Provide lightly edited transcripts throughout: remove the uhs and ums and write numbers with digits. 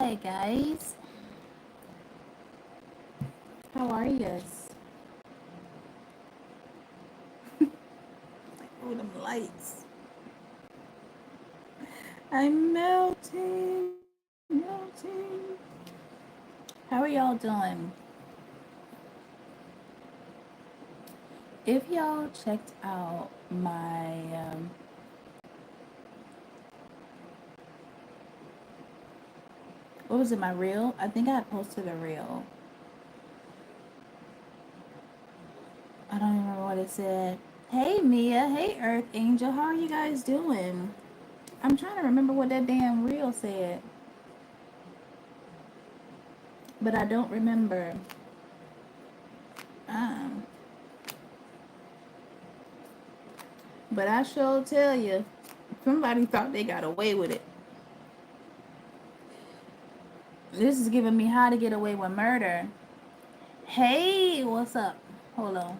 Hi guys, how are you? Oh, them lights. I'm melting, melting. How are y'all doing? If y'all checked out my, what was it, my reel? I think I had posted a reel. I don't even remember what it said. Hey Mia, hey Earth Angel, how are you guys doing? I'm trying to remember what that damn reel said, but I don't remember. Um, but I sure tell you, somebody thought they got away with it. This is giving me how to get away with murder. Hey, what's up? Hold on.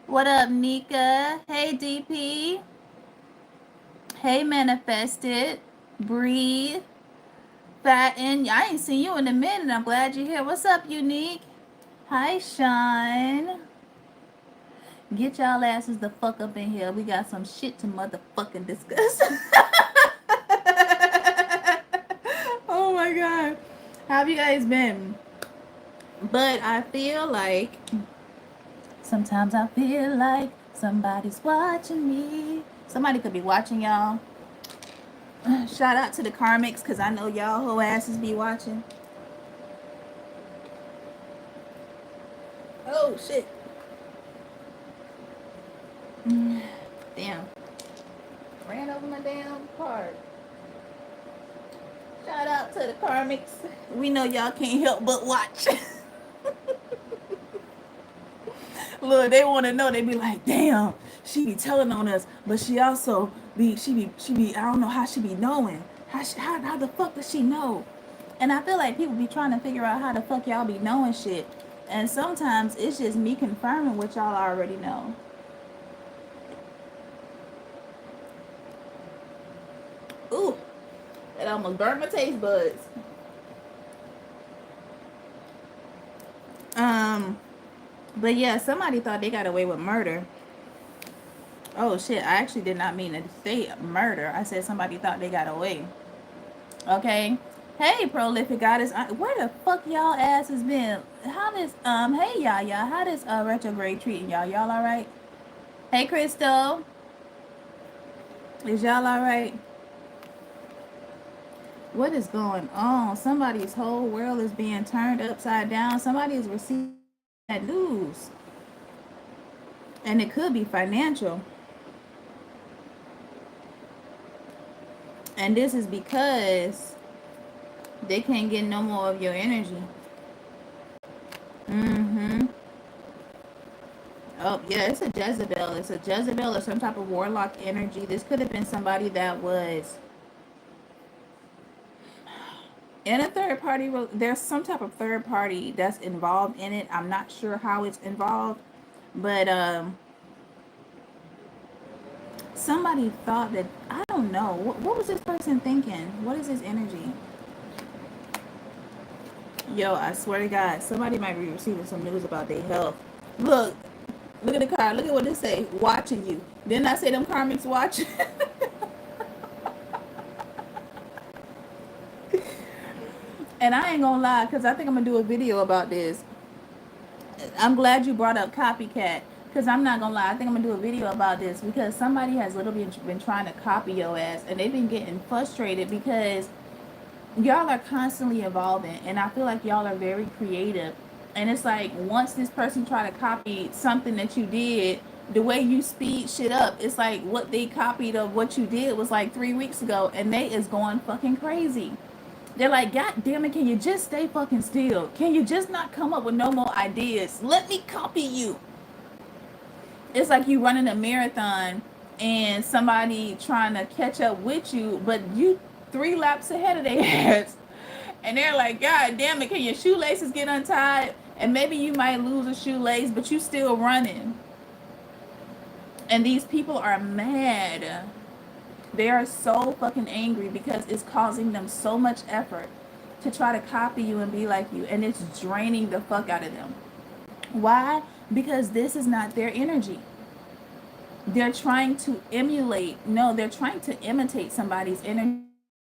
What up, Nika? Hey, DP. Hey, Manifested. Breathe. Fatten. I ain't seen you in a minute. I'm glad you're here. What's up, Unique? Hi, Sean. Get y'all asses the fuck up in here. We got some shit to motherfucking discuss. Oh my god. How have you guys been? But I feel like sometimes I feel like somebody's watching me. Somebody could be watching y'all. Shout out to the karmics, because I know y'all whole asses be watching. Oh shit. Damn. Ran over my damn card. Shout out to the karmics. We know y'all can't help but watch. Look, they want to know. They be like, damn, she be telling on us, but she also be. I don't know how she be knowing. How the fuck does she know? And I feel like people be trying to figure out how the fuck y'all be knowing shit. And sometimes it's just me confirming what y'all already know. Ooh, it almost burned my taste buds. Um, but yeah, somebody thought they got away with murder. Oh shit, I actually did not mean to say murder. I said somebody thought they got away. Okay. Hey, prolific goddess. Where the fuck y'all asses been? How does hey y'all, how does retrograde treating y'all? Y'all all right? Hey, Crystal, is y'all all right? What is going on? Somebody's whole world is being turned upside down. Somebody is receiving that news, and it could be financial. And this is because they can't get no more of your energy. Mm-hmm. Oh, yeah, it's a Jezebel. It's a Jezebel or some type of warlock energy. This could have been somebody that was in a third party. There's some type of third party that's involved in it. I'm not sure how it's involved, but somebody thought that, I don't know. What was this person thinking? What is his energy? Yo, I swear to God, somebody might be receiving some news about their health. Look, look at the card. Look at what they say. Watching you. Didn't I say them karmics watching? And I ain't gonna lie, because I think I'm gonna do a video about this. I'm glad you brought up copycat, because I'm not gonna lie, I think I'm gonna do a video about this, because somebody has literally been trying to copy your ass, and they've been getting frustrated because y'all are constantly evolving, and I feel like y'all are very creative. And it's like, once this person try to copy something that you did, the way you speed shit up, it's like what they copied of what you did was like 3 weeks ago, and they is going fucking crazy. They're like, God damn it, can you just stay fucking still? Can you just not come up with no more ideas? Let me copy you. It's like you running a marathon and somebody trying to catch up with you, but you 3 laps ahead of their ass. And they're like, God damn it, can your shoelaces get untied? And maybe you might lose a shoelace, but you still running. And these people are mad They are so fucking angry because it's causing them so much effort to try to copy you and be like you, and it's draining the fuck out of them. Why? Because this is not their energy. They're trying to emulate, no, they're trying to imitate somebody's energy,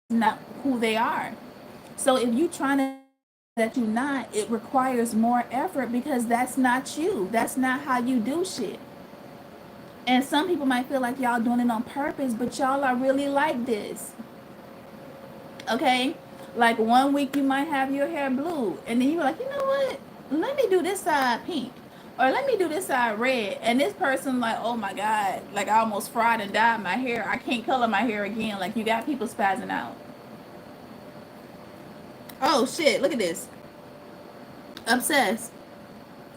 not who they are. So if you trying to that you not, it requires more effort because that's not you. That's not how you do shit. And some people might feel like y'all doing it on purpose, but y'all are really like this. Okay? Like one week you might have your hair blue, and then you're like, you know what? Let me do this side pink. Or let me do this side red. And this person like, oh my God, like I almost fried and dyed my hair. I can't color my hair again. Like you got people spazzing out. Oh shit, look at this. Obsessed.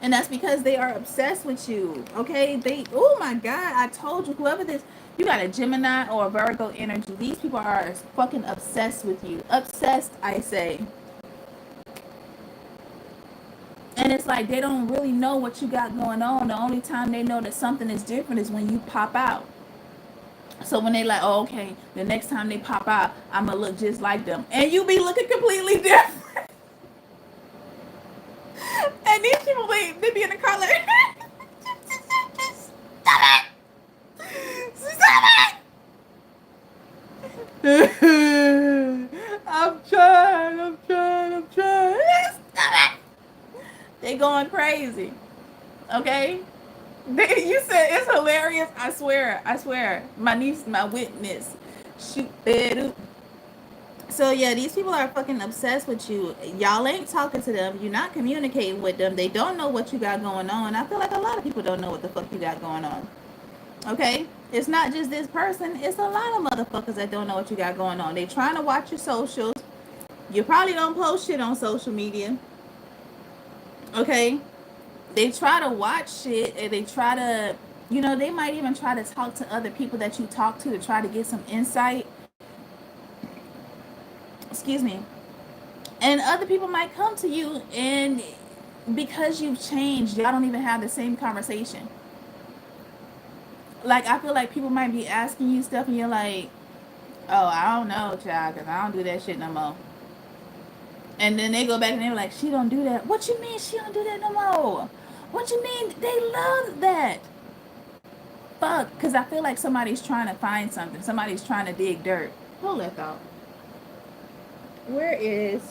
And that's because they are obsessed with you. Okay? They, oh my God, I told you, whoever this, you got a Gemini or a Virgo energy. These people are fucking obsessed with you. Obsessed, I say. And it's like they don't really know what you got going on. The only time they know that something is different is when you pop out. So when they like, oh, okay, the next time they pop out, I'm going to look just like them. And you be looking completely different. And these people, they be in the car like, stop it! Stop it! I'm trying. Stop it! They going crazy. Okay? You said it's hilarious. I swear. My niece, my witness. Shoot it. So yeah, these people are fucking obsessed with you. Y'all ain't talking to them. You're not communicating with them. They don't know what you got going on. I feel like a lot of people don't know what the fuck you got going on. Okay? It's not just this person. It's a lot of motherfuckers that don't know what you got going on. They trying to watch your socials. You probably don't post shit on social media. Okay? They try to watch shit and they try to, they might even try to talk to other people that you talk to try to get some insight. Excuse me. And other people might come to you, and because you've changed, y'all don't even have the same conversation. Like, I feel like people might be asking you stuff and you're like, oh, I don't know, child, because I don't do that shit no more. And then they go back and they're like, she don't do that. What you mean she don't do that no more? What you mean? They love that. Fuck, because I feel like somebody's trying to find something. Somebody's trying to dig dirt. Hold that thought. Where is...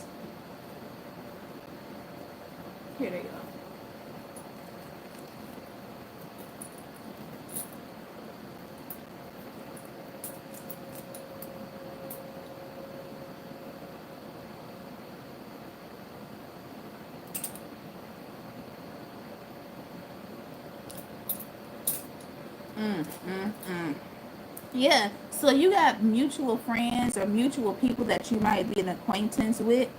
Here they go. Yeah, so you got mutual friends or mutual people that you might be an acquaintance with.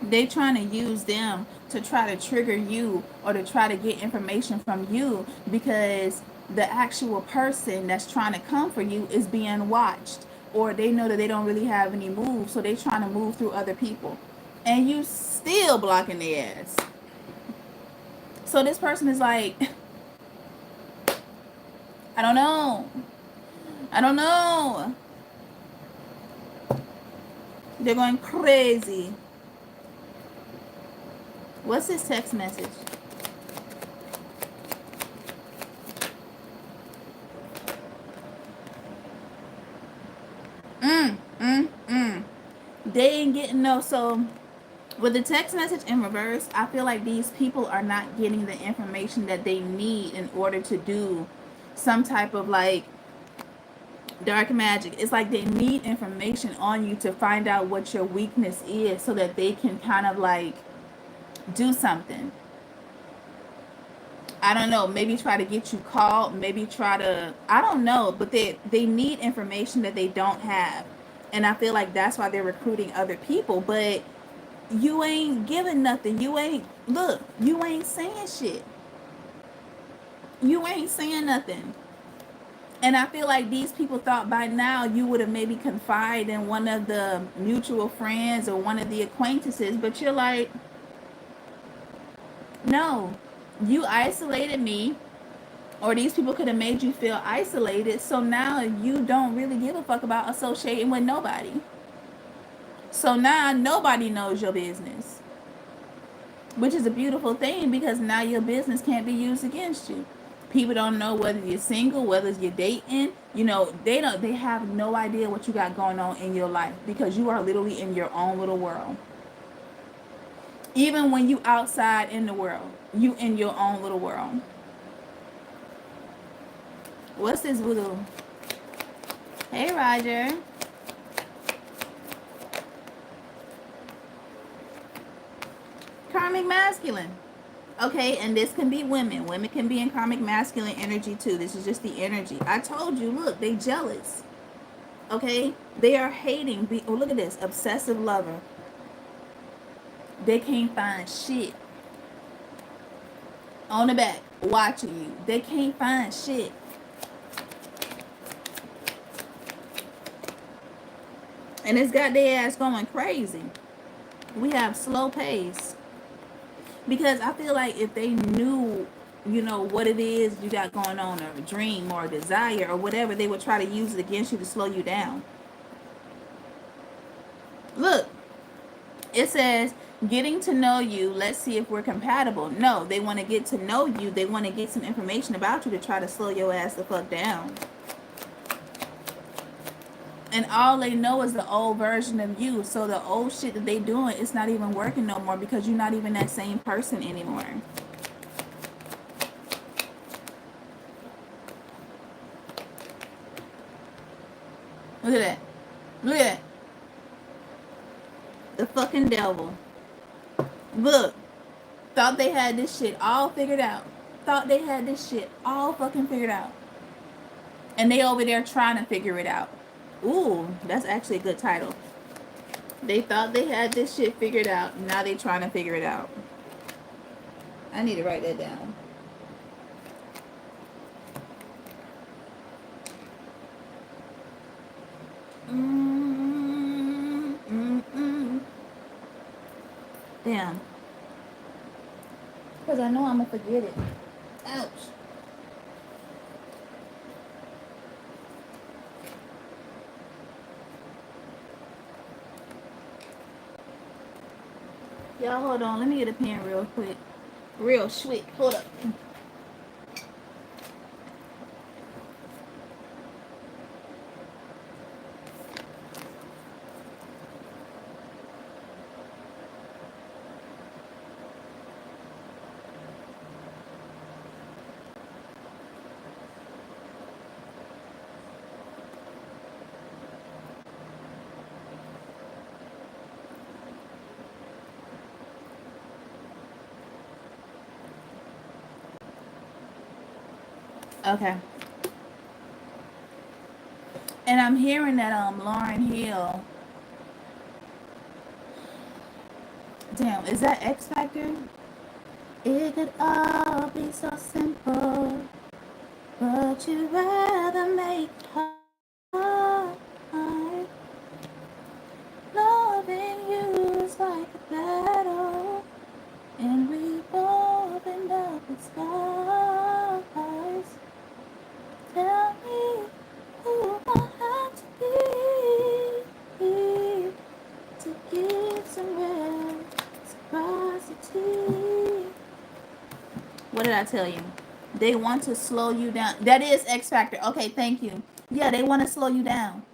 They trying to use them to try to trigger you or to try to get information from you because the actual person that's trying to come for you is being watched, or they know that they don't really have any moves, so they trying to move through other people and you still blocking their ass. So this person is like, I don't know. They're going crazy. What's this text message? They ain't getting no. So with the text message in reverse, I feel like these people are not getting the information that they need in order to do some type of like dark magic. It's like they need information on you to find out what your weakness is so that they can kind of like do something. I don't know, maybe try to get you called, maybe try to, I don't know, but they need information that they don't have. And I feel like that's why they're recruiting other people, but you ain't giving nothing. You ain't saying shit. You ain't saying nothing. And I feel like these people thought by now you would have maybe confided in one of the mutual friends or one of the acquaintances, but you're like, no, you isolated me. Or these people could have made you feel isolated, so now you don't really give a fuck about associating with nobody. So now nobody knows your business, which is a beautiful thing because now your business can't be used against you. People don't know whether you're single, whether you're dating. You know, they have no idea what you got going on in your life because you are literally in your own little world. Even when you outside in the world, you in your own little world. What's this voodoo? Hey, Roger. Karmic masculine. Okay, and this can be women. Women can be in karmic masculine energy too. This is just the energy. I told you, look, they jealous. Okay? They are hating. Oh, look at this. Obsessive lover. They can't find shit. On the back, watching you. They can't find shit. And it's got their ass going crazy. We have slow pace. Because I feel like if they knew, you know, what it is you got going on, or a dream or a desire or whatever, they would try to use it against you to slow you down. Look, it says, getting to know you, let's see if we're compatible. No, they want to get to know you. They want to get some information about you to try to slow your ass the fuck down. And all they know is the old version of you. So the old shit that they doing, it's not even working no more because you're not even that same person anymore. Look at that. Look at that. The fucking devil. Look. Thought they had this shit all figured out. Thought they had this shit all fucking figured out. And they over there trying to figure it out. Ooh, that's actually a good title. They thought they had this shit figured out. Now they trying to figure it out. I need to write that down. Damn. Because I know I'm going to forget it. Ouch. Y'all hold on. Let me get a pen real quick. Real quick. Hold up. Okay. And I'm hearing that Lauren Hill. Damn, is that X Factor? It could all be so simple, but you'd rather make it hard. Loving you is like a battle, and we both end up with scars. Tell me who I have to be to give some reciprocity. What did I tell you? They want to slow you down. That is X Factor. Okay, thank you. Yeah, they want to slow you down.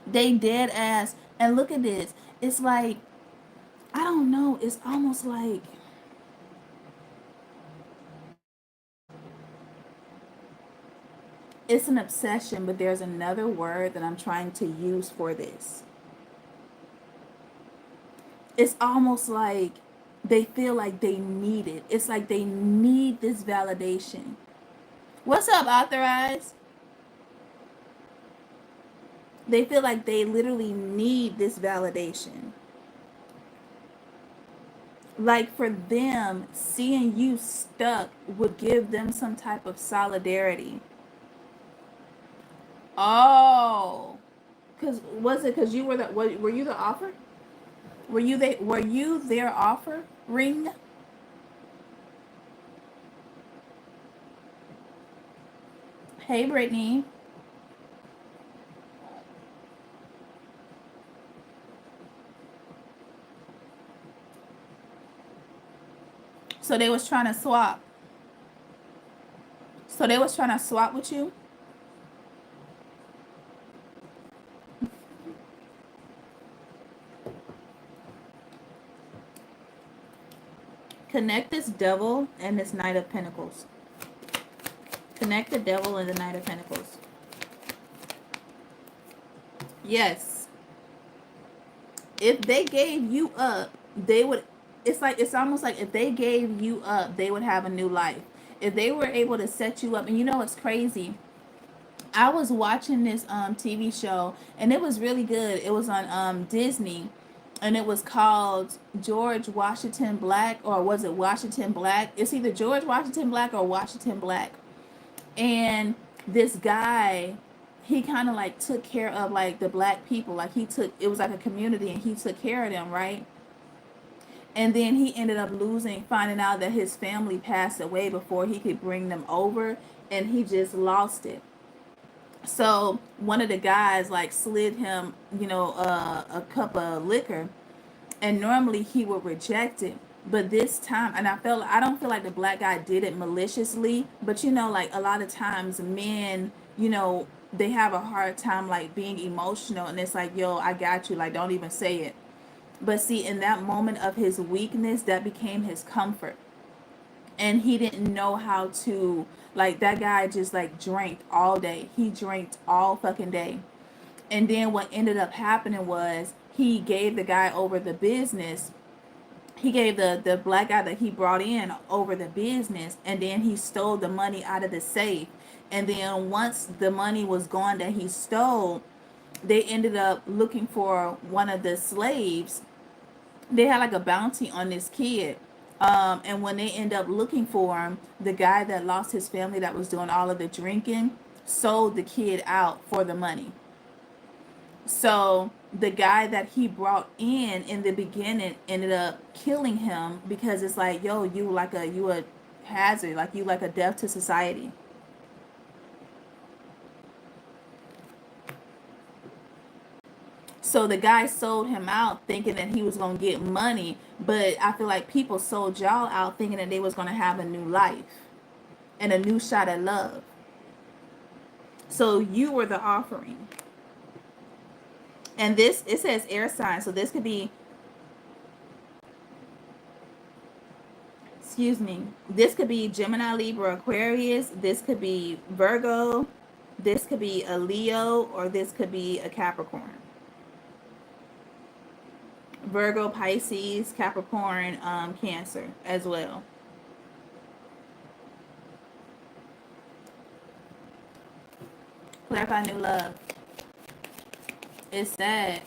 They dead ass. And look at this. It's like, I don't know. It's almost like it's an obsession, but there's another word that I'm trying to use for this. It's almost like they feel like they need it. It's like they need this validation. What's up, Authorized? They feel like they literally need this validation. Like for them, seeing you stuck would give them some type of solidarity. Oh, cause was it cause you were the were you the offer? Were you their offer ring? Hey, Brittany. So they was trying to swap. So they was trying to swap with you. Connect this devil and this Knight of Pentacles. Connect the devil and the Knight of Pentacles. Yes. If they gave you up, they would, it's almost like if they gave you up, they would have a new life. If they were able to set you up, and you know what's crazy? I was watching this TV show, and it was really good. It was on Disney, and it was called George Washington Black, or was it Washington Black? It's either George Washington Black or Washington Black. And this guy, he kind of like took care of like the black people. Like he took, it was like a community, and he took care of them, right? And then he ended up losing, finding out that his family passed away before he could bring them over, and he just lost it. So one of the guys like slid him, a cup of liquor, and normally he would reject it. But this time, and I don't feel like the black guy did it maliciously, but like a lot of times men, they have a hard time like being emotional, and it's like, yo, I got you, like don't even say it. But see, in that moment of his weakness, that became his comfort. And he didn't know how to, like, that guy just like drank all day. He drank all fucking day. And then what ended up happening was he gave the guy over the business. He gave the black guy that he brought in over the business, and then he stole the money out of the safe. And then once the money was gone that he stole, they ended up looking for one of the slaves. They had like a bounty on this kid. And when they end up looking for him, the guy that lost his family that was doing all of the drinking sold the kid out for the money. So the guy that he brought in the beginning ended up killing him, because it's like, yo, you a hazard, like you like a death to society. So the guy sold him out thinking that he was going to get money, but I feel like people sold y'all out thinking that they was going to have a new life and a new shot at love. So you were the offering. And this, it says air sign, so this could be, this could be Gemini, Libra, Aquarius, this could be Virgo, this could be a Leo, or this could be a Capricorn. Virgo, Pisces, Capricorn, Cancer as well. Clarify new love. It's sad.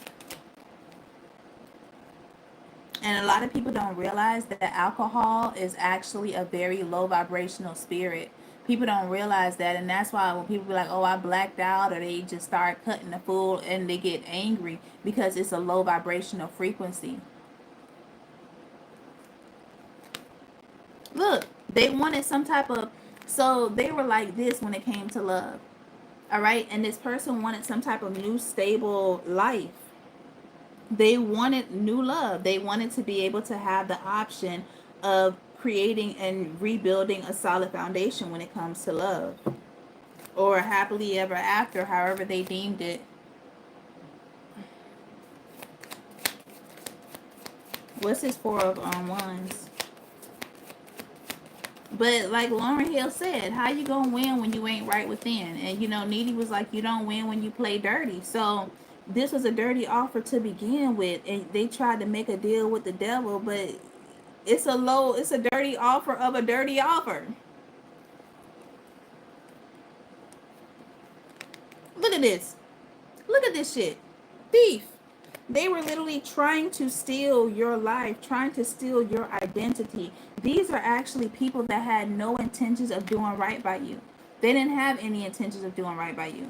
And a lot of people don't realize that alcohol is actually a very low vibrational spirit. People don't realize that, and that's why when people be like, oh, I blacked out, or they just start cutting the fool and they get angry, because it's a low vibrational frequency. Look, they wanted some type of, so they were like this when it came to love. All right, and this person wanted some type of new stable life. They wanted new love. They wanted to be able to have the option of creating and rebuilding a solid foundation when it comes to love, or happily ever after, however they deemed it. What's this Four of Wands? But like Lauren Hill said, how you gonna win when you ain't right within? And Needy was like, you don't win when you play dirty. So this was a dirty offer to begin with, and they tried to make a deal with the devil, but it's a dirty offer of a dirty offer. Look at this. Look at this shit. Thief. They were literally trying to steal your life, trying to steal your identity. These are actually people that had no intentions of doing right by you. They didn't have any intentions of doing right by you.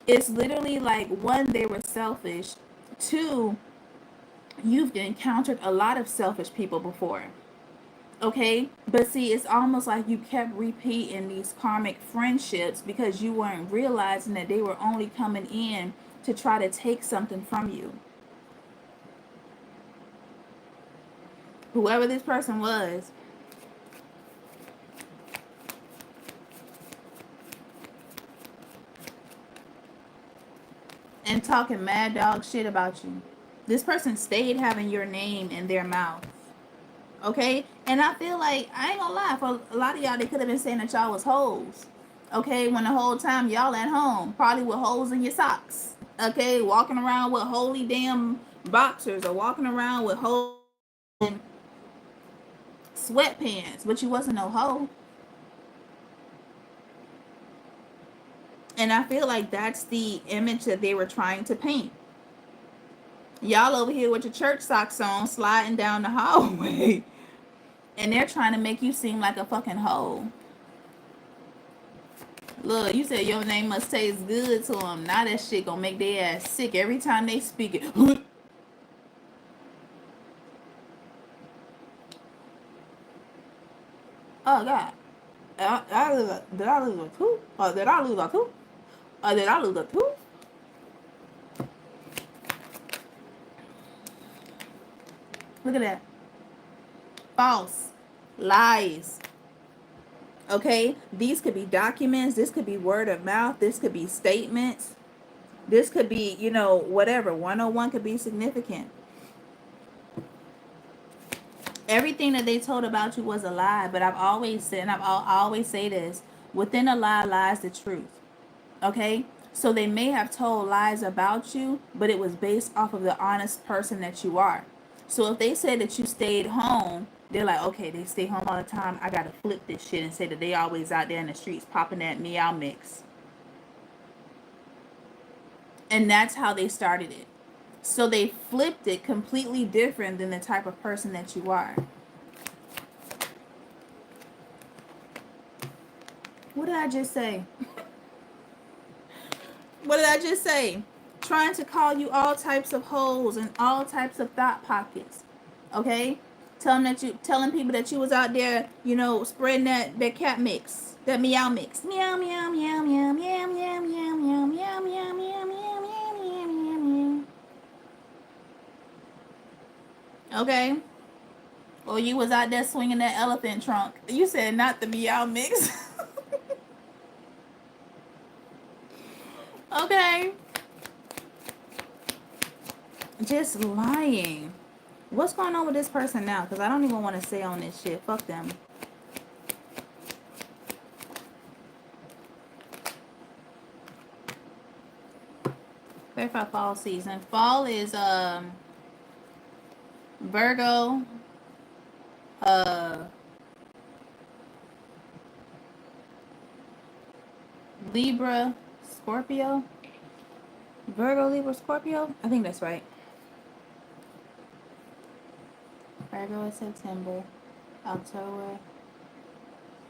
It's literally like, one, they were selfish. Two, you've encountered a lot of selfish people before. Okay, but see, it's almost like you kept repeating these karmic friendships because you weren't realizing that they were only coming in to try to take something from you. Whoever this person was, and talking mad dog shit about you. This person stayed having your name in their mouth. Okay? And I feel like, I ain't gonna lie, for a lot of y'all, they could have been saying that y'all was hoes. Okay? When the whole time y'all at home, probably with holes in your socks. Okay? Walking around with holy damn boxers, or walking around with holes in sweatpants, but you wasn't no hoe. And I feel like that's the image that they were trying to paint. Y'all over here with your church socks on, sliding down the hallway. And they're trying to make you seem like a fucking hoe. Look, you said your name must taste good to them. Now that shit gonna make their ass sick every time they speak it. Oh, God. Did I lose a tooth? Or did I lose a tooth? Or did I lose a tooth? Look at that. False. Lies. Okay? These could be documents. This could be word of mouth. This could be statements. This could be, whatever. 101 could be significant. Everything that they told about you was a lie, but I've always said, and I always say this, within a lie lies the truth. Okay? So they may have told lies about you, but it was based off of the honest person that you are. So if they said that you stayed home, they're like, okay, they stay home all the time. I gotta flip this shit and say that they always out there in the streets popping that meow mix. And that's how they started it. So they flipped it completely different than the type of person that you are. What did I just say? What did I just say? Trying to call you all types of hoes and all types of thought pockets. Okay? Telling people that you was out there, spreading that cat mix, that meow mix. Meow meow meow meow meow meow meow meow meow meow meow meow meow meow meow. Okay? Or you was out there swinging that elephant trunk. You said not the meow mix. Okay? Just lying. What's going on with this person now? Because I don't even want to say on this shit. Fuck them. Verify fall season. Fall is Virgo, Libra, Scorpio. Virgo, Libra, Scorpio. I think that's right. Virgo is September. October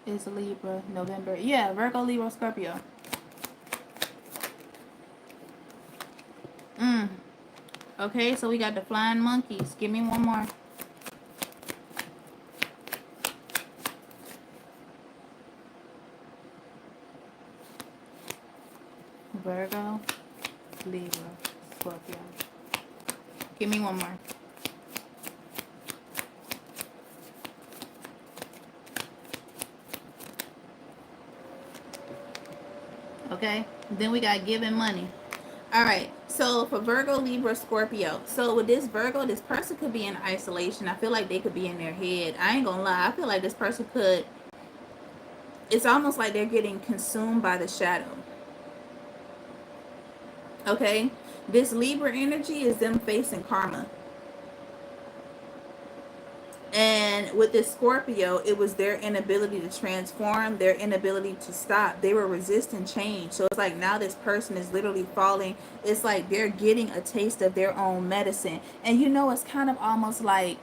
is Libra. November. Yeah, Virgo, Libra, Scorpio. Okay, so we got the flying monkeys. Give me one more. Virgo, Libra, Scorpio. Give me one more. Okay, then we got giving money. All right, so for Virgo, Libra, Scorpio. So with this Virgo, this person could be in isolation. I feel like they could be in their head. I ain't gonna lie. I feel like this person could, it's almost like they're getting consumed by the shadow. Okay, this Libra energy is them facing karma. And with this Scorpio, it was their inability to transform, their inability to stop. They were resisting change. So it's like now this person is literally falling. It's like they're getting a taste of their own medicine. And it's kind of almost like,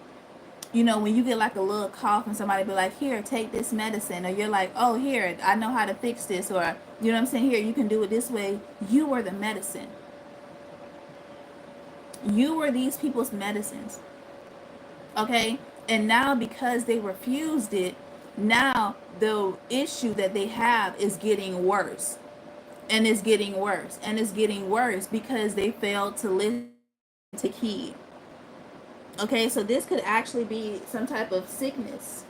when you get like a little cough and somebody be like, here, take this medicine. Or you're like, oh, here, I know how to fix this. Or, you know what I'm saying? Here, you can do it this way. You were the medicine. You were these people's medicines. Okay? And now because they refused it, now the issue that they have is getting worse. And it's getting worse. And it's getting worse because they failed to listen to key. Okay, so this could actually be some type of sickness.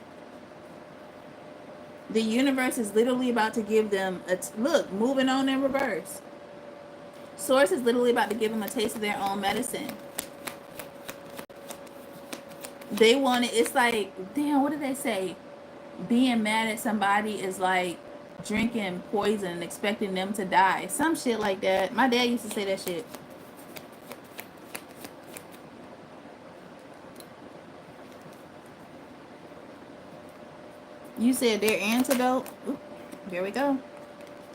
The universe is literally about to give them look, moving on in reverse. Source is literally about to give them a taste of their own medicine. They want it. It's like, damn, what did they say? Being mad at somebody is like drinking poison and expecting them to die. Some shit like that. My dad used to say that shit. You said their antidote. Ooh, there we go.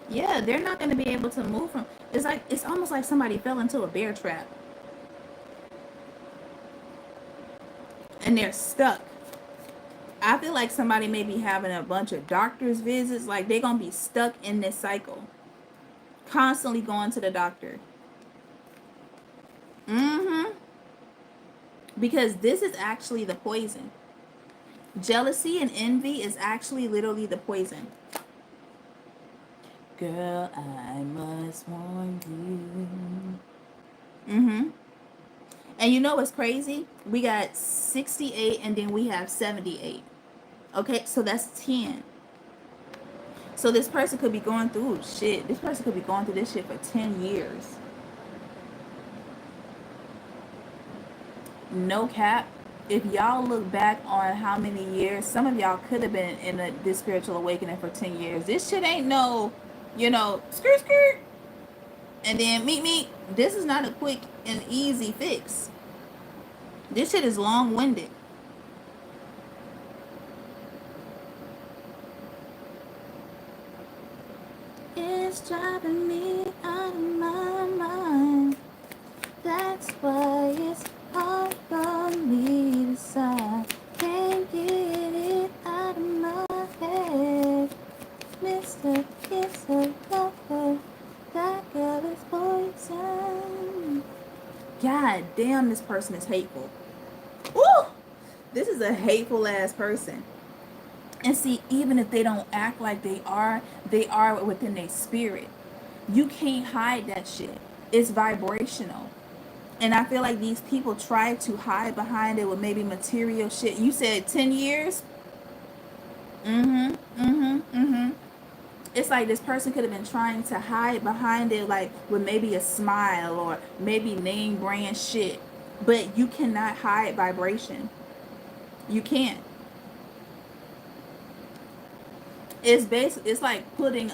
Yeah, they're not going to be able to move from. It's like, it's almost like somebody fell into a bear trap and they're stuck. I feel like somebody may be having a bunch of doctor's visits. Like they're going to be stuck in this cycle, constantly going to the doctor. Because this is actually the poison. Jealousy and envy is actually literally the poison. Girl, I must warn you. And you know what's crazy? We got 68 and then we have 78. Okay, so that's 10. So this person could be going through shit. This person could be going through this shit for 10 years. No cap. If y'all look back on how many years, some of y'all could have been in this spiritual awakening for 10 years. This shit ain't no, skirt, skirt. And then meet. This is not a quick and easy fix. This shit is long-winded. It's driving me out of my mind. That's why it's hard for me to decide. Can't get it out of my head. Mr. Kiss a lover. That girl is poison. God damn, this person is hateful. Woo! This is a hateful ass person. And see, even if they don't act like they are within their spirit. You can't hide that shit. It's vibrational. And I feel like these people try to hide behind it with maybe material shit. You said 10 years? It's like this person could have been trying to hide behind it, like with maybe a smile or maybe name brand shit. But you cannot hide vibration. You can't. It's basically, it's like putting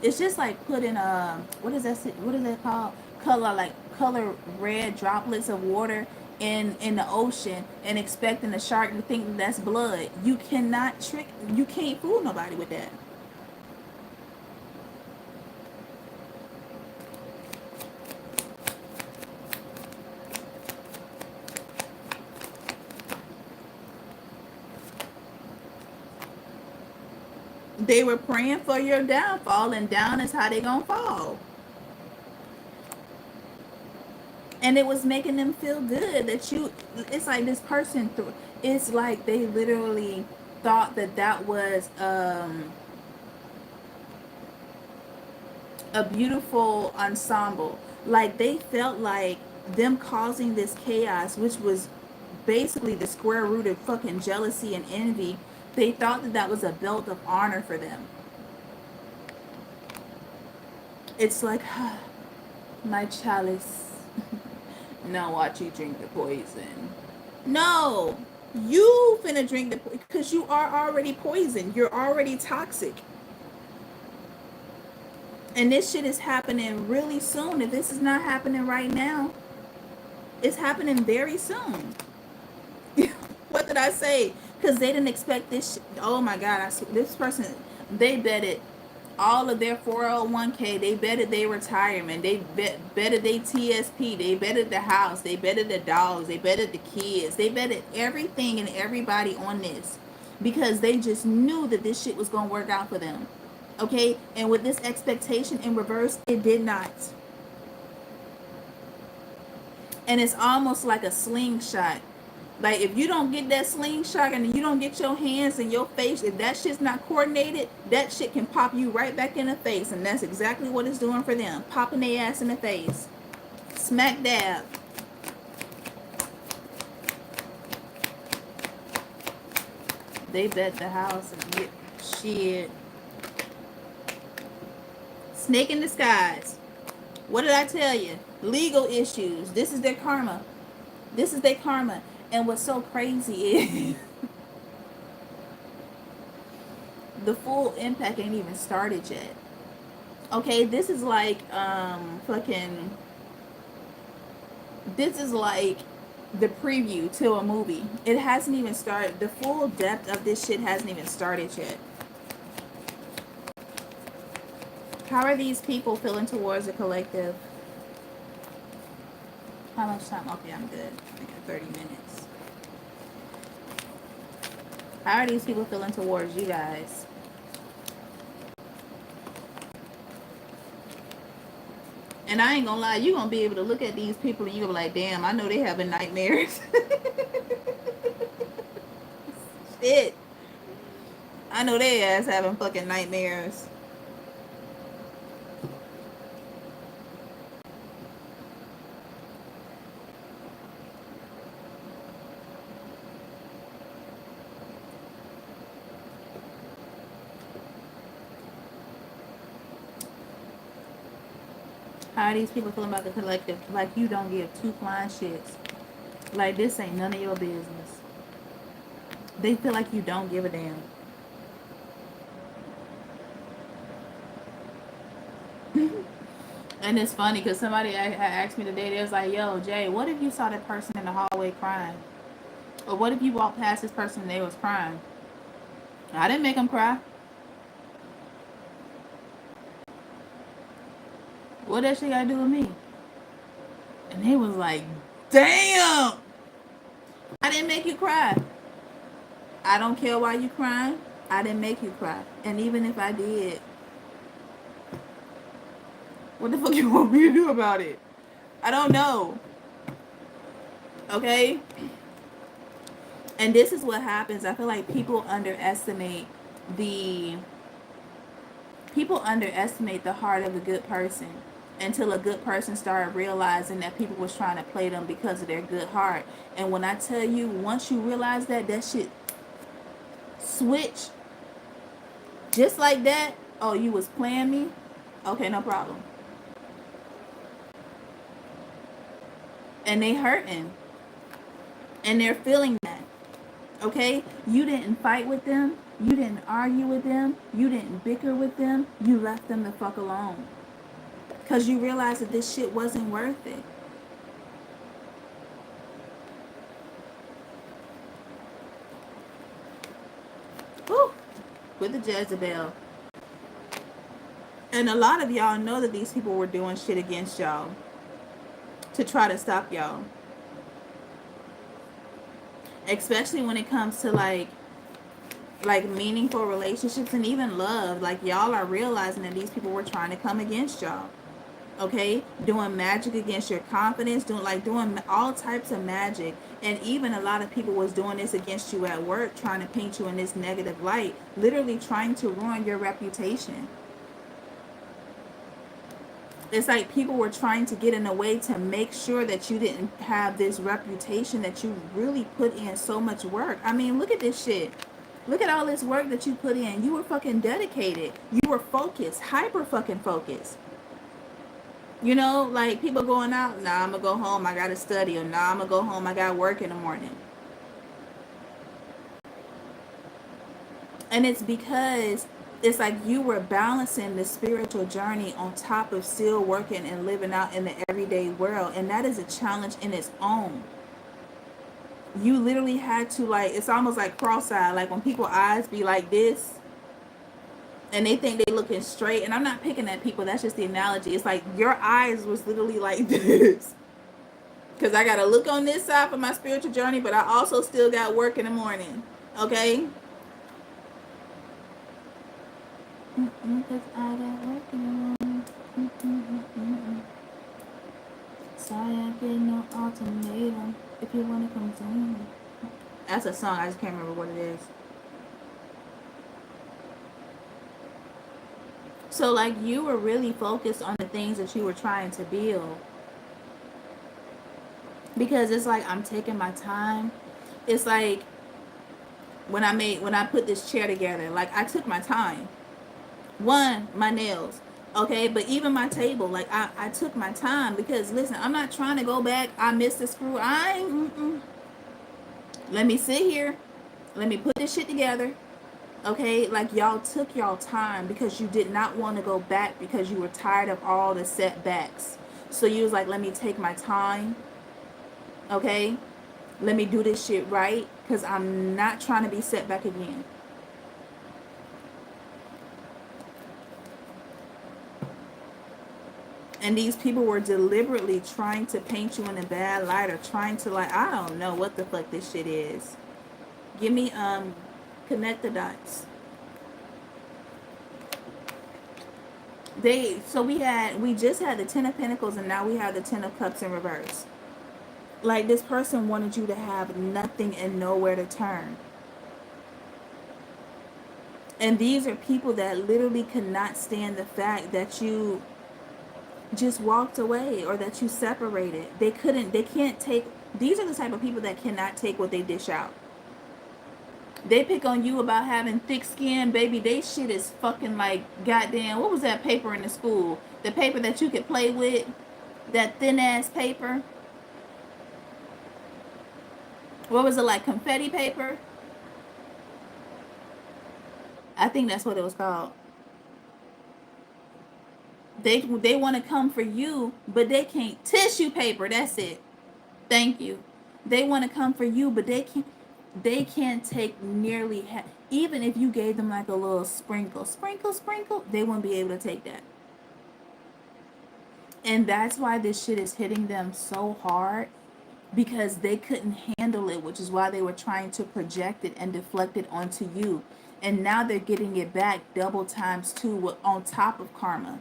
it's just like putting what is that called, color red droplets of water in the ocean and expecting the shark to think that's blood. You can't fool nobody with that. They were praying for your downfall, and down is how they gonna fall. And it was making them feel good that it's like this person it's like they literally thought that was a beautiful ensemble. Like they felt like them causing this chaos, which was basically the square root of fucking jealousy and envy. They thought that was a belt of honor for them. It's like, my chalice. Now watch you drink the poison. No, you finna drink the poison because you are already poisoned. You're already toxic. And this shit is happening really soon. If this is not happening right now, it's happening very soon. What did I say? Because they didn't expect this shit. Oh my God, this person, they betted all of their 401k, they betted their retirement, they betted their TSP, they betted the house, they betted the dogs, they betted the kids, they betted everything and everybody on this because they just knew that this shit was going to work out for them. Okay, and with this expectation in reverse, it did not. And it's almost like a slingshot. Like, if you don't get that slingshot and you don't get your hands and your face, if that shit's not coordinated, that shit can pop you right back in the face. And that's exactly what it's doing for them. Popping their ass in the face. Smack dab. They bet the house and get shit. Snake in disguise. What did I tell you? Legal issues. This is their karma. This is their karma. And what's so crazy is the full impact ain't even started yet. Okay, this is like fucking this is like the preview to a movie. It hasn't even started. The full depth of this shit hasn't even started yet. How are these people feeling towards the collective? How much time? Okay, I'm good. I got 30 minutes. How are these people feeling towards you guys? And I ain't gonna lie, you're gonna be able to look at these people and you're gonna be like, damn, I know they having nightmares. Shit. I know they ass having fucking nightmares. How are these people feeling about the collective? Like you don't give two flying shits. Like this ain't none of your business. They feel like you don't give a damn. And it's funny because somebody asked me today, they was like, yo, Jay, what if you saw that person in the hallway crying? Or what if you walked past this person and they was crying? I didn't make them cry. What that shit got to do with me? And they was like, damn! I didn't make you cry. I don't care why you crying. I didn't make you cry. And even if I did, what the fuck you want me to do about it? I don't know. Okay? And this is what happens. I feel like people underestimate the heart of a good person until a good person started realizing that people was trying to play them because of their good heart. And when I tell you, once you realize that shit switch just like that, oh, you was playing me? Okay, no problem. And they hurting. And they're feeling that. Okay? You didn't fight with them. You didn't argue with them. You didn't bicker with them. You left them the fuck alone. Because you realized that this shit wasn't worth it. Whew. With the Jezebel. And a lot of y'all know that these people were doing shit against y'all to try to stop y'all. Especially when it comes to like meaningful relationships and even love. Like y'all are realizing that these people were trying to come against y'all. Okay, doing magic against your confidence, doing all types of magic. And even a lot of people was doing this against you at work, trying to paint you in this negative light, literally trying to ruin your reputation. It's like people were trying to get in a way to make sure that you didn't have this reputation that you really put in so much work. I mean, look at this shit. Look at all this work that you put in. You were fucking dedicated. You were focused, hyper fucking focused. You know, like people going out, nah, I'm gonna go home, I gotta study, or nah, I'm gonna go home, I gotta work in the morning. And it's because it's like you were balancing the spiritual journey on top of still working and living out in the everyday world. And that is a challenge in its own. You literally had to, like, it's almost like cross-eyed, like when people's eyes be like this and they think they looking straight. And I'm not picking at people, that's just the analogy. It's like your eyes was literally like this. Because I got to look on this side for my spiritual journey, but I also still got work in the morning. Okay? Because I got work in the morning. Sorry, I get no ultimatum if you want to come to me. That's a song. I just can't remember what it is. So like you were really focused on the things that you were trying to build. Because it's like I'm taking my time. It's like when I put this chair together, like I took my time. One, my nails. Okay, but even my table, like I took my time because listen, I'm not trying to go back. I missed the screw. I ain't. Let me sit here. Let me put this shit together. Okay, like y'all took y'all time because you did not want to go back because you were tired of all the setbacks. So you was like, let me take my time. Okay, let me do this shit right because I'm not trying to be set back again. And these people were deliberately trying to paint you in a bad light or trying to like, I don't know what the fuck this shit is. Give me connect the dots. We just had the Ten of Pentacles and now we have the Ten of Cups in reverse. Like this person wanted you to have nothing and nowhere to turn. And these are people that literally could not stand the fact that you just walked away or that you separated. They can't take, these are the type of people that cannot take what they dish out. They pick on you about having thick skin, baby. They shit is fucking like goddamn. What was that paper in the school? The paper that you could play with, that thin ass paper. What was it, like confetti paper? I think that's what it was called. They want to come for you, but they can't. Tissue paper. That's it. Thank you. They want to come for you, but they can't. They can't take nearly even if you gave them like a little sprinkle, they won't be able to take that. And that's why this shit is hitting them so hard because they couldn't handle it, which is why they were trying to project it and deflect it onto you. And now they're getting it back double times two on top of karma.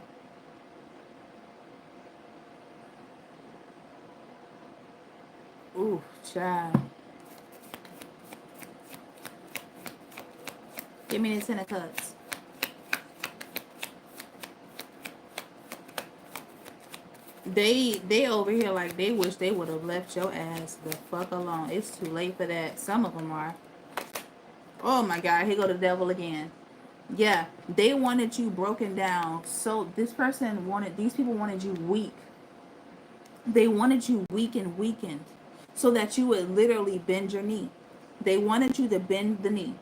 Ooh, child. Give me the Ten of Cups. They over here like they wish they would have left your ass the fuck alone. It's too late for that. Some of them are. Oh my God, here go the devil again. Yeah, they wanted you broken down. So these people wanted you weak. They wanted you weak and weakened so that you would literally bend your knee. They wanted you to bend the knee.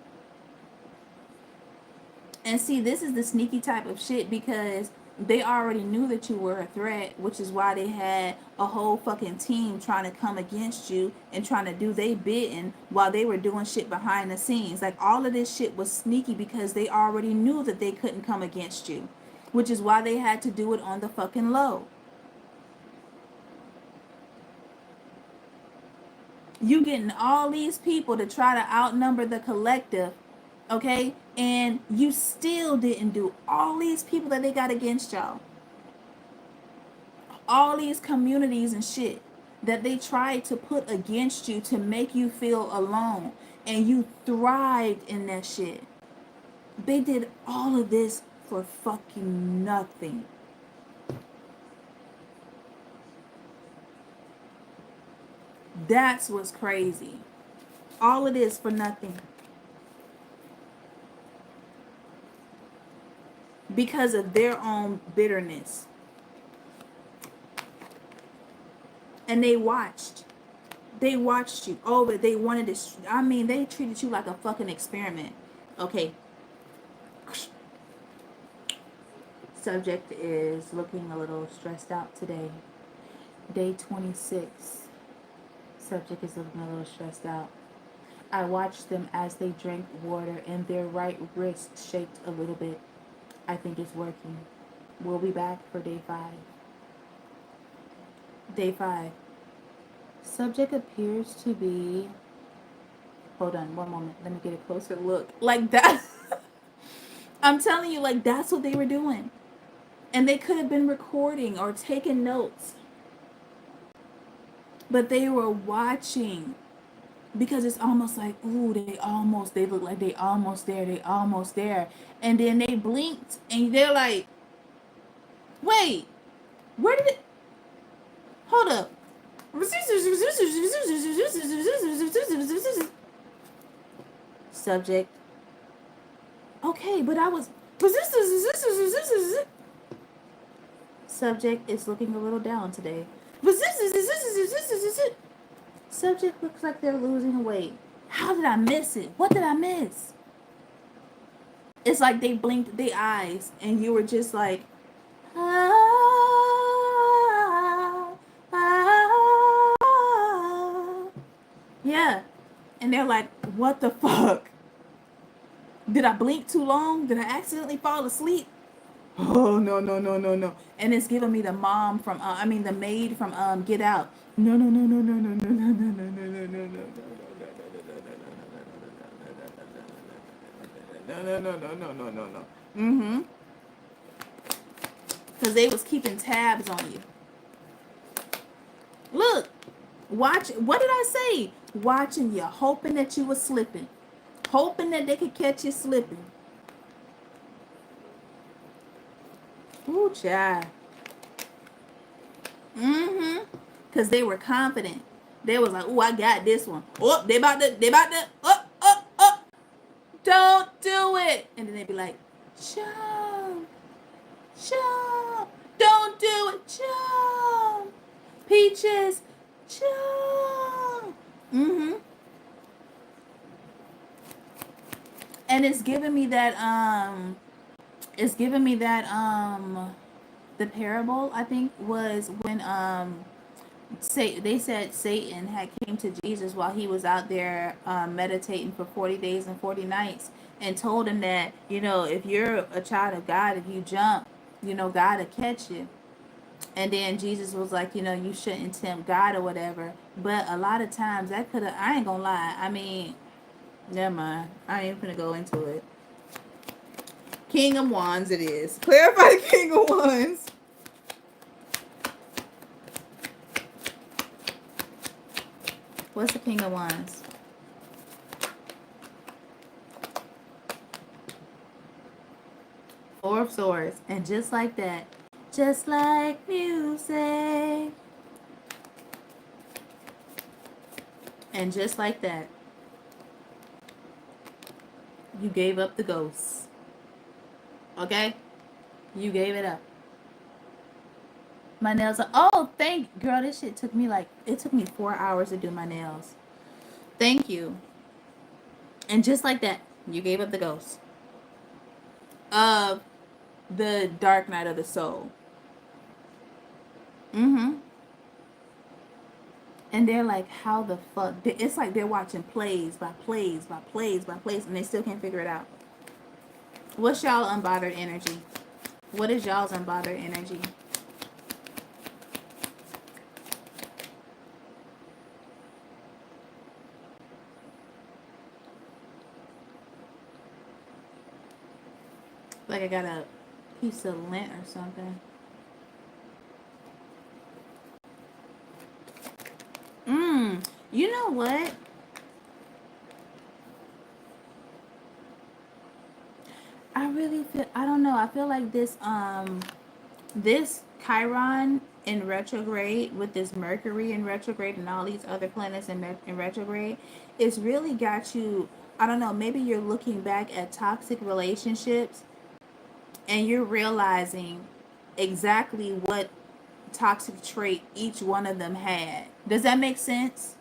And see, this is the sneaky type of shit because they already knew that you were a threat, which is why they had a whole fucking team trying to come against you and trying to do they bidding while they were doing shit behind the scenes. Like all of this shit was sneaky because they already knew that they couldn't come against you, which is why they had to do it on the fucking low. You getting all these people to try to outnumber the collective, okay? And you still didn't do all these people that they got against y'all. All these communities and shit that they tried to put against you to make you feel alone. And you thrived in that shit. They did all of this for fucking nothing. That's what's crazy. All of this for nothing. Because of their own bitterness. And they watched you. Oh, but they wanted to, I mean, they treated you like a fucking experiment. Okay. Subject is looking a little stressed out today. Day 26. Subject is looking a little stressed out. I watched them as they drank water and their right wrist shaked a little bit. I think it's working. We'll be back for day 5. Day 5. Subject appears to be... Hold on, one moment. Let me get a closer look. Like that. I'm telling you, like that's what they were doing. And they could have been recording or taking notes. But they were watching. because it's almost like, ooh, they look like they almost there. And then they blinked and they're like, wait, where did it, hold up. Subject, okay, but I was, subject is looking a little down today. Subject looks like they're losing weight. How did I miss it? What did I miss? It's like they blinked their eyes and you were just like, ah, ah. Yeah. And they're like, what the fuck? Did I blink too long? Did I accidentally fall asleep? Oh, no, no, no, no, no. And it's giving me the mom from, the maid from Get Out. No, no, no, no, no, no, no, no, no, no, no, no, no, no. No, no, no, no, no, no, no, no. Mm-hmm. Because they was keeping tabs on you. Look, watch. What did I say? Watching you, hoping that you were slipping, hoping that they could catch you slipping. Ooh, child. Mm-hmm. Because they were confident. They was like, ooh, I got this one. Oh, they about to, oh. Don't do it. And then they'd be like, jump, jump. Don't do it, jump. Peaches, jump. Mm-hmm. And it's giving me that, the parable, I think, was when, they said Satan had came to Jesus while he was out there meditating for 40 days and 40 nights and told him that, if you're a child of God, if you jump, God will catch you. And then Jesus was like, you shouldn't tempt God or whatever. But a lot of times that could have, I ain't gonna lie. I mean, never mind. I ain't gonna go into it. King of Wands it is. Clarify the King of Wands. What's the King of Wands? Four of Swords. And just like that, just like music. And just like that, you gave up the ghosts. Okay? You gave it up. My nails are, girl, this shit took me it took me 4 hours to do my nails. Thank you. And just like that, you gave up the ghost of the dark night of the soul. Mm-hmm. And they're like, how the fuck? It's like they're watching plays by plays by plays by plays, and they still can't figure it out. What's y'all unbothered energy? What is y'all's unbothered energy? Like I got a piece of lint or something. You know what? I really feel, I don't know. I feel like this Chiron in retrograde with this Mercury in retrograde and all these other planets in retrograde, it's really got you, I don't know, maybe you're looking back at toxic relationships and you're realizing exactly what toxic trait each one of them had. Does that make sense?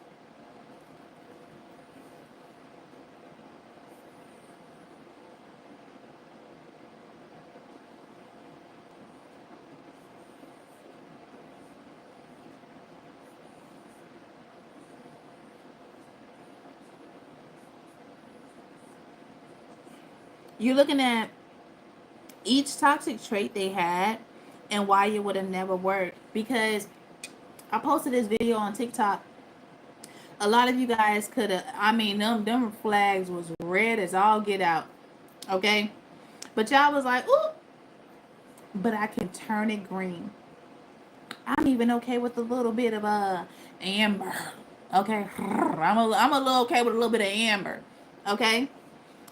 You're looking at each toxic trait they had and why it would have never worked. Because I posted this video on TikTok. A lot of you guys could have, them flags was red as all get out. Okay? But y'all was like, ooh, but I can turn it green. I'm even okay with a little bit of amber. Okay, I'm a little okay with a little bit of amber. Okay,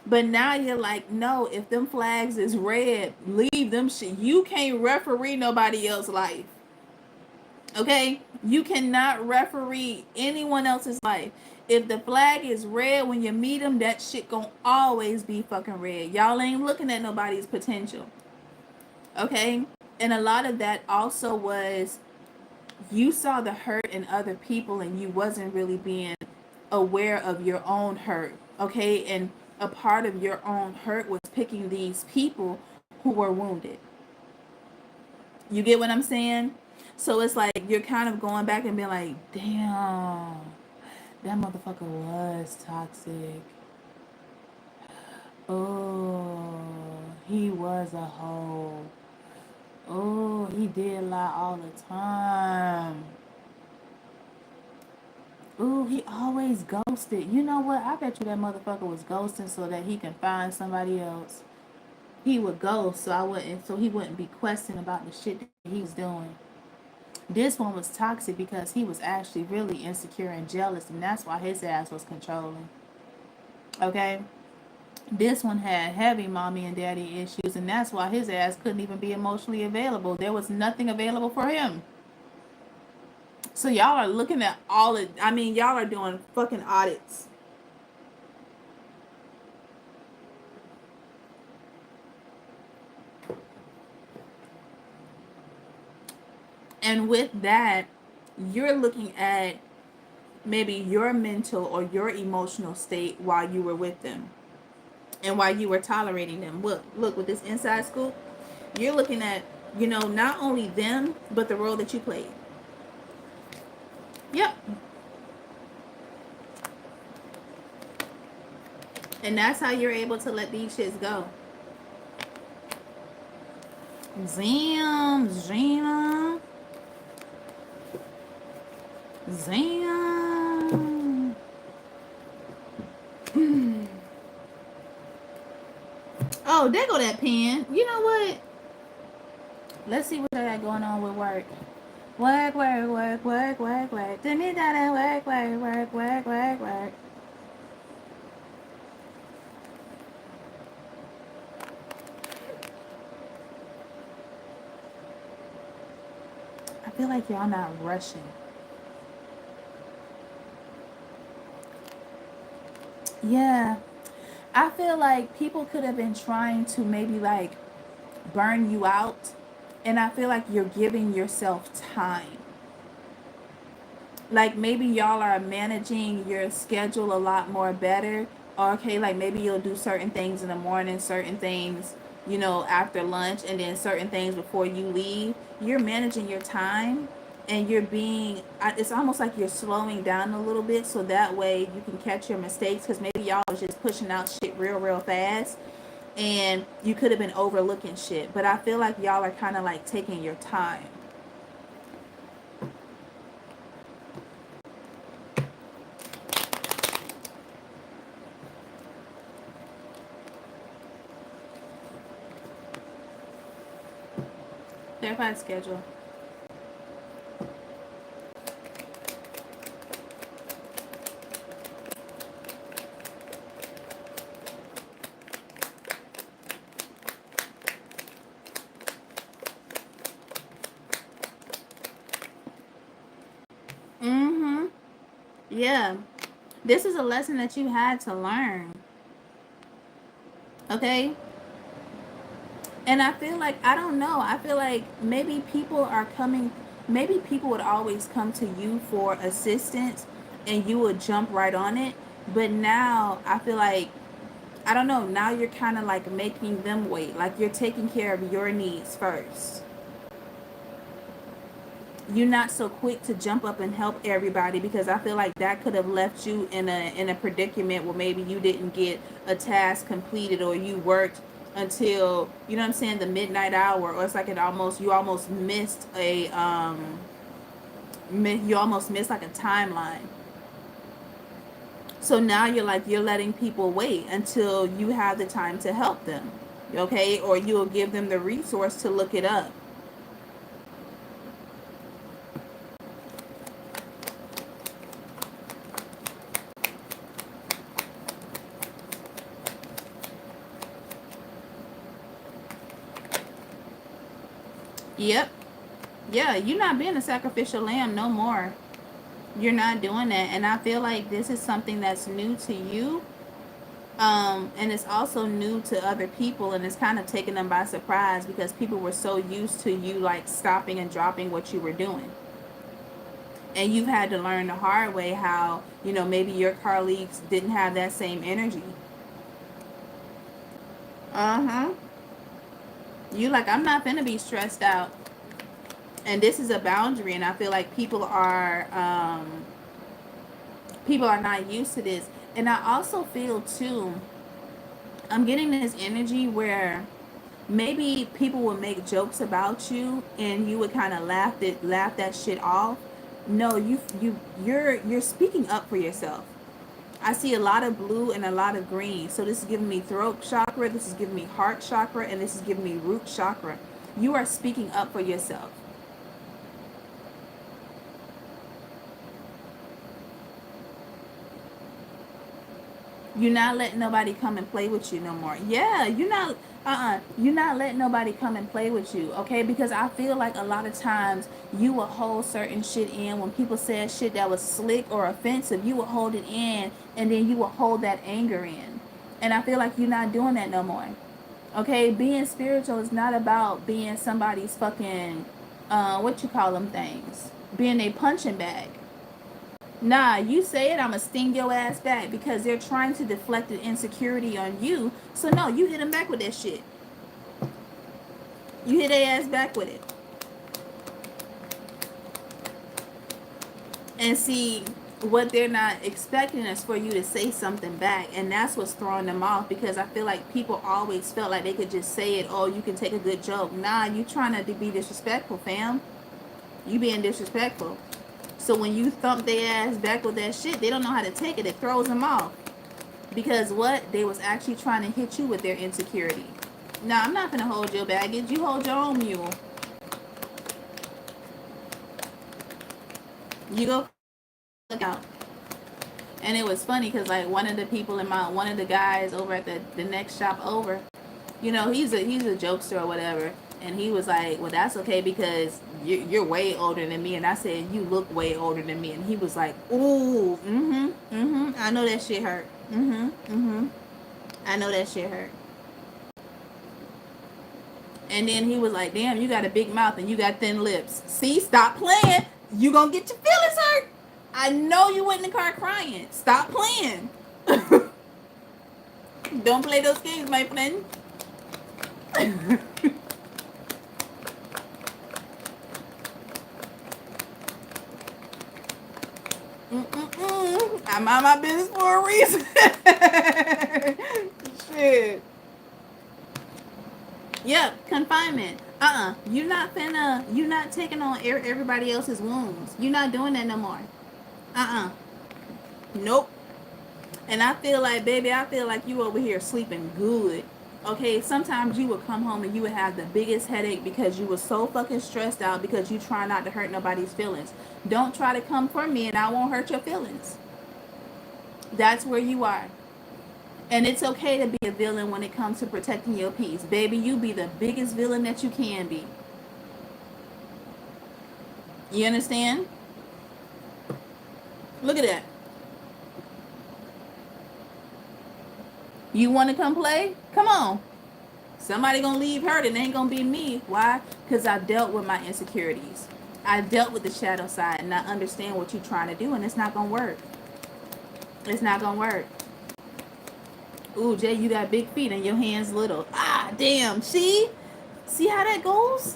but now you're like, no, if them flags is red, leave them shit. You can't referee nobody else's life. Okay? You cannot referee anyone else's life. If the flag is red when you meet them, that shit gonna always be fucking red. Y'all ain't looking at nobody's potential. Okay? And a lot of that also was you saw the hurt in other people and you wasn't really being aware of your own hurt. Okay? And a part of your own hurt was picking these people who were wounded. You get what I'm saying? So it's like you're kind of going back and being like, damn, that motherfucker was toxic. Oh, he was a hoe. Oh, he did lie all the time. Ooh, he always ghosted. You know what? I bet you that motherfucker was ghosting so that he can find somebody else. He would ghost so he wouldn't be questioning about the shit that he was doing. This one was toxic because he was actually really insecure and jealous, and that's why his ass was controlling. Okay? This one had heavy mommy and daddy issues, and that's why his ass couldn't even be emotionally available. There was nothing available for him. So y'all are looking at y'all are doing fucking audits. And with that, you're looking at maybe your mental or your emotional state while you were with them and while you were tolerating them. Look with this inside scoop, you're looking at, not only them, but the role that you played. Yep. And that's how you're able to let these shits go. Zam, Zam, Zam. Oh, there go that pen. You know what? Let's see what I got going on with work. Work, work, work, work, work, work. To me, that work, work, work, work, work, work. I feel like y'all not rushing. Yeah. I feel like people could have been trying to maybe like burn you out. And I feel like you're giving yourself time. Like maybe y'all are managing your schedule a lot more better. Okay, like maybe you'll do certain things in the morning, certain things, after lunch, and then certain things before you leave. You're managing your time and it's almost like you're slowing down a little bit so that way you can catch your mistakes, because maybe y'all was just pushing out shit real, real fast and you could have been overlooking shit. But I feel like y'all are kind of like taking your time. Clarify the schedule. Mm-hmm. Yeah. This is a lesson that you had to learn. Okay? And I feel like, I don't know, I feel like maybe people would always come to you for assistance and you would jump right on it. But now I feel like, I don't know, now you're kind of like making them wait. Like you're taking care of your needs first. You're not so quick to jump up and help everybody, because I feel like that could have left you in a predicament where maybe you didn't get a task completed, or you worked until, you know what I'm saying, the midnight hour, or it's like you almost missed like a timeline. So now you're letting people wait until you have the time to help them. Okay? Or you'll give them the resource to look it up. Yep. Yeah, you're not being a sacrificial lamb no more. You're not doing that. And I feel like this is something that's new to you. And it's also new to other people, and it's kind of taking them by surprise because people were so used to you like stopping and dropping what you were doing. And you've had to learn the hard way how, maybe your colleagues didn't have that same energy. Uh-huh. You like, I'm not gonna be stressed out. And this is a boundary, and I feel like people are not used to this. And I also feel too, I'm getting this energy where maybe people would make jokes about you and you would kind of laugh that shit off. No, you're speaking up for yourself. I see a lot of blue and a lot of green. So this is giving me throat chakra, this is giving me heart chakra, and this is giving me root chakra. You are speaking up for yourself. You're not letting nobody come and play with you no more. Yeah, you're not letting nobody come and play with you, okay? Because I feel like a lot of times you will hold certain shit in. When people said shit that was slick or offensive, you will hold it in, and then you will hold that anger in. And I feel like you're not doing that no more. Okay, being spiritual is not about being somebody's fucking what you call them things, being a punching bag. Nah, you say it, I'ma sting your ass back because they're trying to deflect the insecurity on you. So no, you hit them back with that shit. You hit their ass back with it. And see, what they're not expecting is for you to say something back, and that's what's throwing them off, because I feel like people always felt like they could just say it. Oh, you can take a good joke. Nah, you trying to be disrespectful, fam. You being disrespectful. So when you thump their ass back with that shit, they don't know how to take it. It throws them off. Because what? They was actually trying to hit you with their insecurity. Now, I'm not going to hold your baggage. You hold your own mule. You go look out. And it was funny because, like, one of the guys over at the next shop over, he's a jokester or whatever. And he was like, well, that's okay because you're way older than me. And I said, you look way older than me. And he was like, ooh, I know that shit hurt. I know that shit hurt. And then he was like, damn, you got a big mouth and you got thin lips. See, stop playing. You gonna get your feelings hurt. I know you went in the car crying. Stop playing. Don't play those games, my friend. I'm on my business for a reason. Shit. Yep, confinement. You're not taking on everybody else's wounds. You're not doing that no more. Nope. And I feel like, baby, you over here sleeping good. Okay, sometimes you would come home and you would have the biggest headache because you were so fucking stressed out because you try not to hurt nobody's feelings. Don't try to come for me and I won't hurt your feelings. That's where you are. And it's okay to be a villain when it comes to protecting your peace. Baby, you be the biggest villain that you can be. You understand? Look at that. You want to come play? Come on. Somebody gonna leave hurt and it ain't gonna be me. Why? Because I dealt with my insecurities. I dealt with the shadow side and I understand what you're trying to do, and it's not gonna work. It's not gonna work. Ooh, Jay, you got big feet and your hands little. Ah, damn. See how that goes?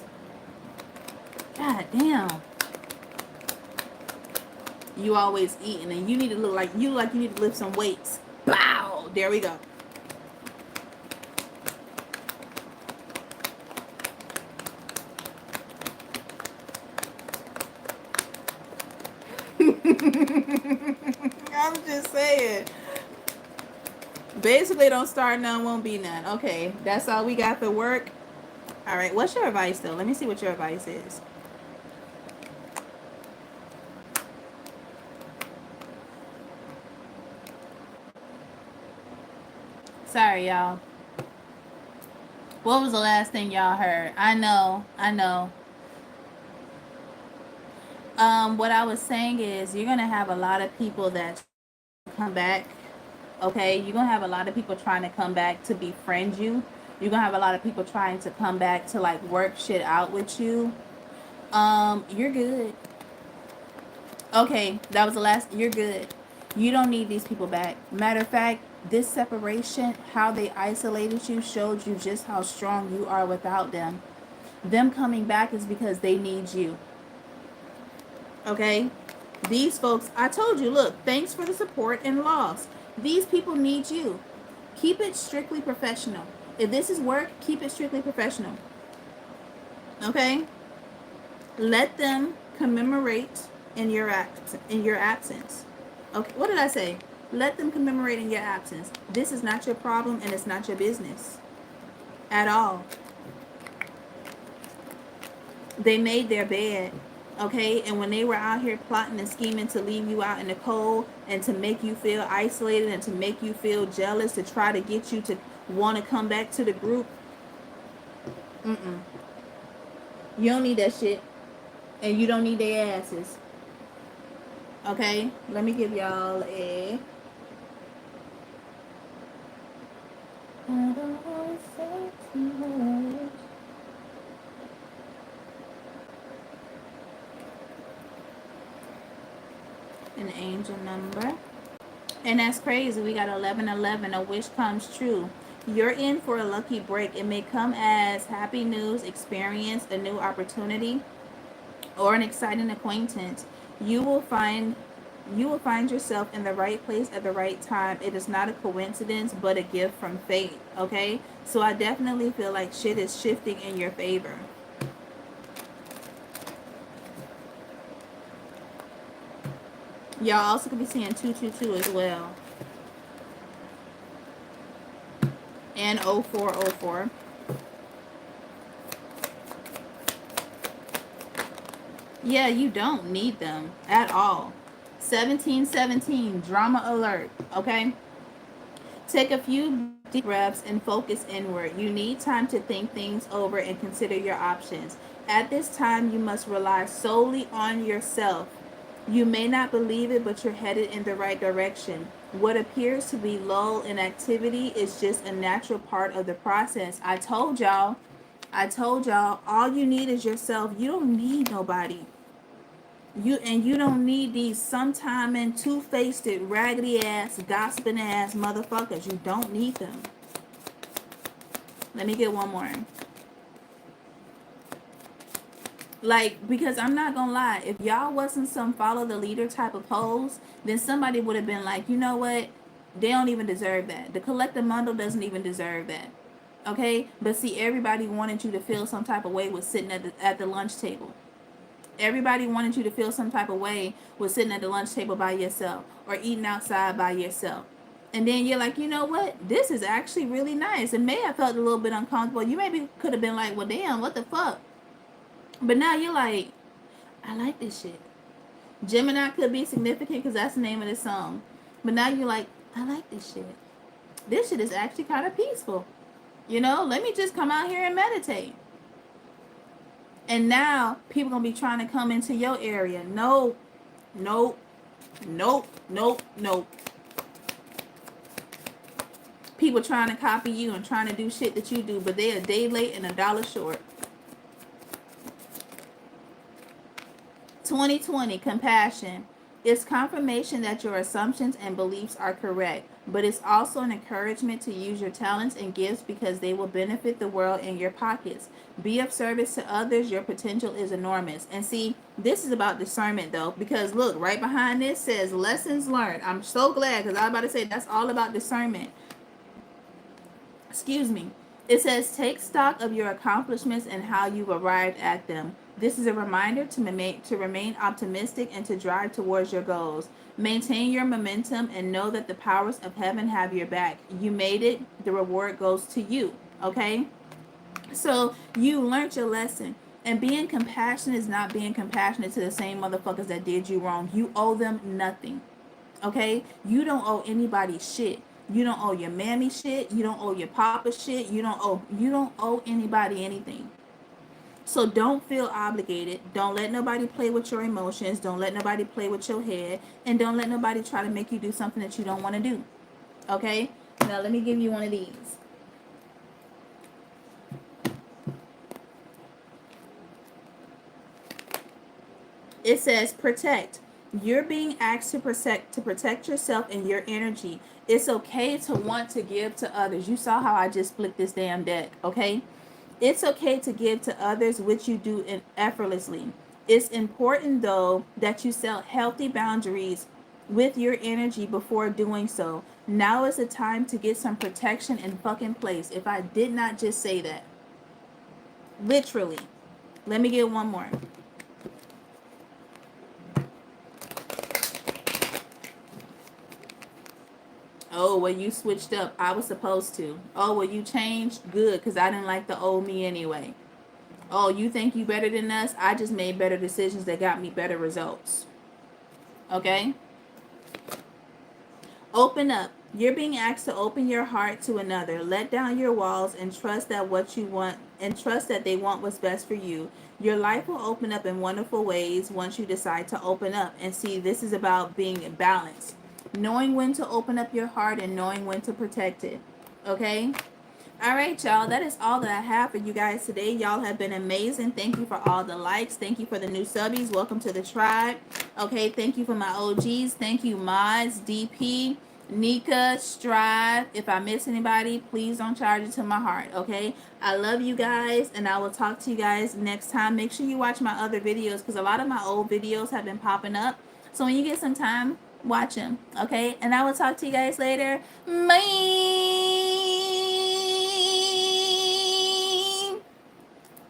God damn. You always eating and you need to look like you need to lift some weights. Bow. There we go. I'm just saying. Basically, don't start none, won't be none. Okay, that's all we got for work. All right, what's your advice, though? Let me see what your advice is. Sorry, y'all. What was the last thing y'all heard? I know. What I was saying is you're gonna have a lot of people that come back. Okay, you're gonna have a lot of people trying to come back to befriend you. You're gonna have a lot of people trying to come back to like work shit out with you. You're good. Okay, that was the last. You're good. You don't need these people back. Matter of fact, this separation, how they isolated you, showed you just how strong you are without them. Them coming back is because they need you. Okay? These folks, I told you, look, thanks for the support and loss. These people need you. Keep it strictly professional. If this is work, keep it strictly professional. Okay? Let them commemorate in your absence. Okay, what did I say? Let them commemorate in your absence. This is not your problem and it's not your business at all. They made their bed, okay? And when they were out here plotting and scheming to leave you out in the cold and to make you feel isolated and to make you feel jealous, to try to get you to want to come back to the group, you don't need that shit. And you don't need their asses. Okay? Let me give y'all a... I don't always say too much. An angel number. And that's crazy. We got 1111. A wish comes true. You're in for a lucky break. It may come as happy news, experience, a new opportunity, or an exciting acquaintance. You will find yourself in the right place at the right time. It is not a coincidence, but a gift from fate. Okay? So I definitely feel like shit is shifting in your favor. Y'all also could be seeing 222 as well. And 0404. Yeah, you don't need them at all. 1717, drama alert, okay? Take a few deep breaths and focus inward. You need time to think things over and consider your options. At this time, you must rely solely on yourself. You may not believe it, but you're headed in the right direction. What appears to be lull in activity is just a natural part of the process. I told y'all, all you need is yourself. You don't need nobody. You don't need these sometime and two-faced, raggedy ass, gossiping ass motherfuckers. You don't need them. Let me get one more. Like, because I'm not gonna lie, if y'all wasn't some follow the leader type of pose, then somebody would have been like, you know what? They don't even deserve that. The collective mundo doesn't even deserve that. Okay? But see, everybody wanted you to feel some type of way with sitting at the lunch table. Everybody wanted you to feel some type of way with sitting at the lunch table by yourself or eating outside by yourself. And then you're like, you know what? This is actually really nice. It may have felt a little bit uncomfortable. You maybe could have been like, well, damn, what the fuck? But now you're like, I like this shit. Gemini could be significant because that's the name of the song. But now you're like, I like this shit. This shit is actually kind of peaceful. You know, let me just come out here and meditate. And now people gonna be trying to come into your area. No, nope, nope, nope, nope. People trying to copy you and trying to do shit that you do, but they a day late and $1 short. 2020, compassion. It's confirmation that your assumptions and beliefs are correct, but it's also an encouragement to use your talents and gifts because they will benefit the world and your pockets. Be of service to others. Your potential is enormous. And see, this is about discernment though, because look, right behind this says lessons learned. I'm so glad because I was about to say that's all about discernment. Excuse me. It says take stock of your accomplishments and how you've arrived at them. This is a reminder to remain optimistic and to drive towards your goals. Maintain your momentum and know that the powers of heaven have your back. You made it. The reward goes to you. Okay? So you learned your lesson. And being compassionate is not being compassionate to the same motherfuckers that did you wrong. You owe them nothing. Okay? You don't owe anybody shit. You don't owe your mammy shit. You don't owe your papa shit. You don't owe anybody anything. So don't feel obligated. Don't let nobody play with your emotions. Don't let nobody play with your head. And don't let nobody try to make you do something that you don't want to do. Okay? Now let me give you one of these. It says protect. You're being asked to protect yourself and your energy. It's okay to want to give to others. You saw how I just flipped this damn deck, okay? It's okay to give to others, which you do effortlessly. It's important though that you set healthy boundaries with your energy before doing so. Now is the time to get some protection in fucking place. If I did not just say that. Literally. Let me get one more. Oh, well, you switched up. I was supposed to. Oh, well, you changed? Good, because I didn't like the old me anyway. Oh, you think you better than us? I just made better decisions that got me better results. Okay? Open up. You're being asked to open your heart to another. Let down your walls and trust that what you want and trust that they want what's best for you. Your life will open up in wonderful ways once you decide to open up. And see, this is about being balanced. Knowing when to open up your heart and knowing when to protect it. Okay? All right, y'all. That is all that I have for you guys today. Y'all have been amazing. Thank you for all the likes. Thank you for the new subbies. Welcome to the tribe. Okay, thank you for my OGs. Thank you, Mods, DP, Nika, Strive. If I miss anybody, please don't charge it to my heart. Okay, I love you guys, and I will talk to you guys next time. Make sure you watch my other videos because a lot of my old videos have been popping up. So when you get some time, watch them. Okay, and I will talk to you guys later. Bye.